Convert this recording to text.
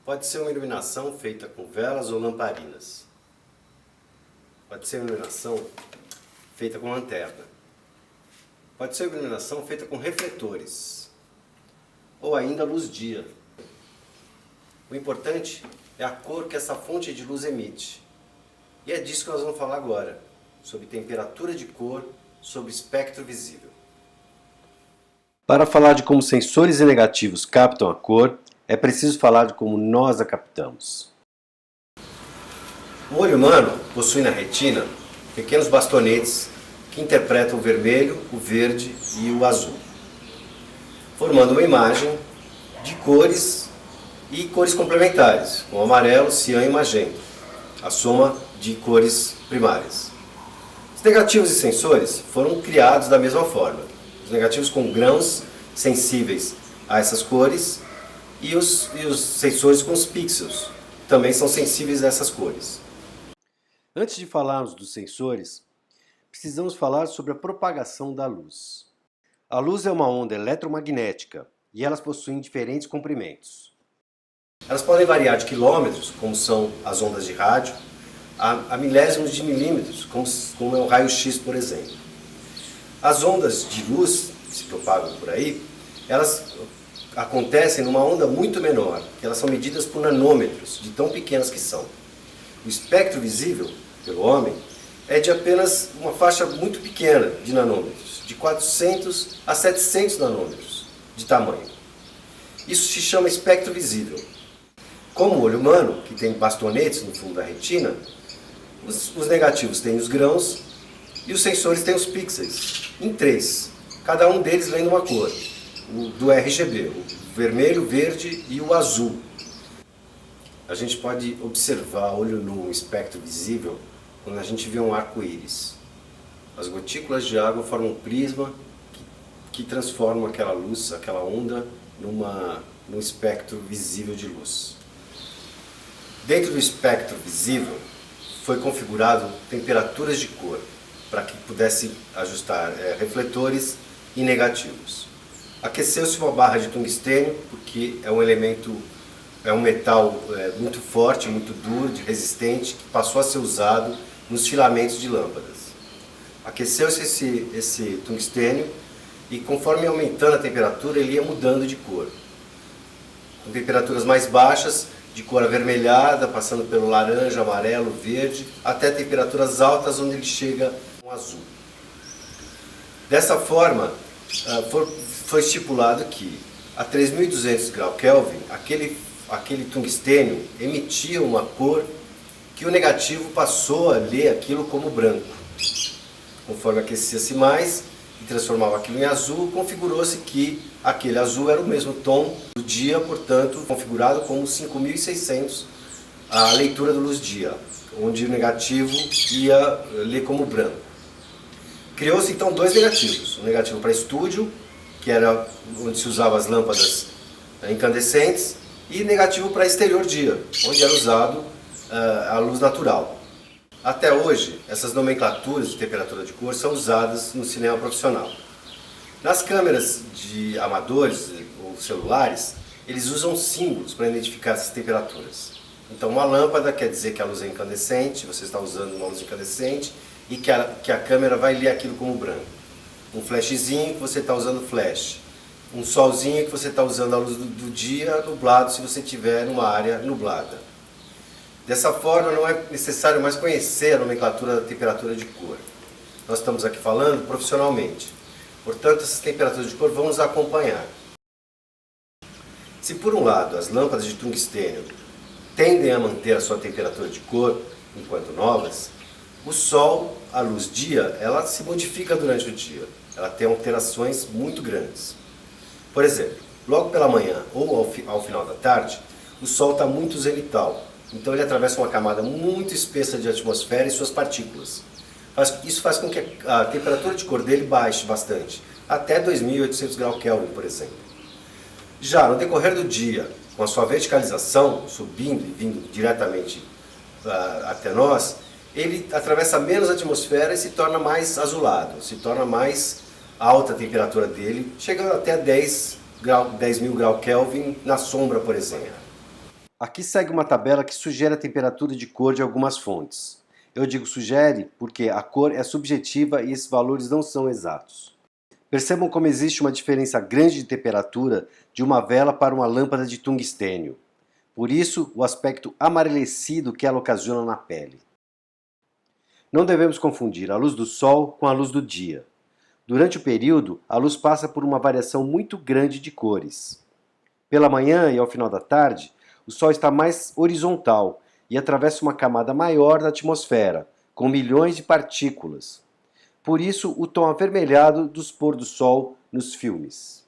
Pode ser uma iluminação feita com velas ou lamparinas. Pode ser uma iluminação feita com lanterna. Pode ser uma iluminação feita com refletores. Ou ainda luz-dia. O importante é a cor que essa fonte de luz emite. E é disso que nós vamos falar agora, sobre temperatura de cor, sobre espectro visível. Para falar de como sensores e negativos captam a cor, é preciso falar de como nós a captamos. O olho humano possui na retina pequenos bastonetes que interpretam o vermelho, o verde e o azul, formando uma imagem de cores e cores complementares, como amarelo, cian e magenta, a soma de cores primárias. Os negativos e sensores foram criados da mesma forma. Os negativos com grãos sensíveis a essas cores e os sensores com os pixels também são sensíveis a essas cores. Antes de falarmos dos sensores, precisamos falar sobre a propagação da luz. A luz é uma onda eletromagnética e elas possuem diferentes comprimentos. Elas podem variar de quilômetros, como são as ondas de rádio, a milésimos de milímetros, como é o raio-x, por exemplo. As ondas de luz que se propagam por aí, elas acontecem numa onda muito menor, que elas são medidas por nanômetros, de tão pequenas que são. O espectro visível pelo homem é de apenas uma faixa muito pequena de nanômetros, de 400 a 700 nanômetros de tamanho. Isso se chama espectro visível. Como o olho humano, que tem bastonetes no fundo da retina, os negativos têm os grãos e os sensores têm os pixels, em três, cada um deles lendo uma cor, do RGB, o vermelho, o verde e o azul. A gente pode observar olho nu um espectro visível quando a gente vê um arco-íris. As gotículas de água formam um prisma que transforma aquela luz, aquela onda, num espectro visível de luz. Dentro do espectro visível foi configurado temperaturas de cor para que pudesse ajustar refletores e negativos. Aqueceu-se uma barra de tungstênio porque é um elemento, é um metal muito forte, muito duro, resistente, que passou a ser usado nos filamentos de lâmpadas. Aqueceu-se esse tungstênio e conforme aumentando a temperatura ele ia mudando de cor. Com temperaturas mais baixas, de cor avermelhada, passando pelo laranja, amarelo, verde, até temperaturas altas onde ele chega com azul. Dessa forma, foi estipulado que a 3.200 graus Kelvin, aquele tungstênio emitia uma cor que o negativo passou a ler aquilo como branco. Conforme aquecia-se mais e transformava aquilo em azul, configurou-se que aquele azul era o mesmo tom do dia, portanto, configurado como 5.600 a leitura do luz-dia, onde o negativo ia ler como branco. Criou-se então dois negativos, um negativo para estúdio, que era onde se usava as lâmpadas incandescentes, e negativo para exterior dia, onde era usado a luz natural. Até hoje, essas nomenclaturas de temperatura de cor são usadas no cinema profissional. Nas câmeras de amadores ou celulares, eles usam símbolos para identificar essas temperaturas. Então, uma lâmpada quer dizer que a luz é incandescente, você está usando uma luz incandescente, e que a câmera vai ler aquilo como branco. Um flashzinho que você está usando flash. Um solzinho que você está usando a luz do dia nublado se você estiver numa área nublada. Dessa forma, não é necessário mais conhecer a nomenclatura da temperatura de cor. Nós estamos aqui falando profissionalmente. Portanto, essas temperaturas de cor vão nos acompanhar. Se por um lado as lâmpadas de tungstênio tendem a manter a sua temperatura de cor enquanto novas, o Sol, a luz dia, ela se modifica durante o dia. Ela tem alterações muito grandes. Por exemplo, logo pela manhã ou ao final da tarde, o Sol está muito zenital. Então ele atravessa uma camada muito espessa de atmosfera e suas partículas. Isso faz com que a temperatura de cor dele baixe bastante, até 2.800 graus Kelvin, por exemplo. Já no decorrer do dia, com a sua verticalização, subindo e vindo diretamente até nós, ele atravessa menos a atmosfera e se torna mais azulado, se torna mais alta a temperatura dele, chegando até 10.000 graus Kelvin na sombra, por exemplo. Aqui segue uma tabela que sugere a temperatura de cor de algumas fontes. Eu digo sugere porque a cor é subjetiva e esses valores não são exatos. Percebam como existe uma diferença grande de temperatura de uma vela para uma lâmpada de tungstênio. Por isso, o aspecto amarelecido que ela ocasiona na pele. Não devemos confundir a luz do sol com a luz do dia. Durante o período, a luz passa por uma variação muito grande de cores. Pela manhã e ao final da tarde, o sol está mais horizontal e atravessa uma camada maior da atmosfera, com milhões de partículas. Por isso, o tom avermelhado dos pôr do sol nos filmes.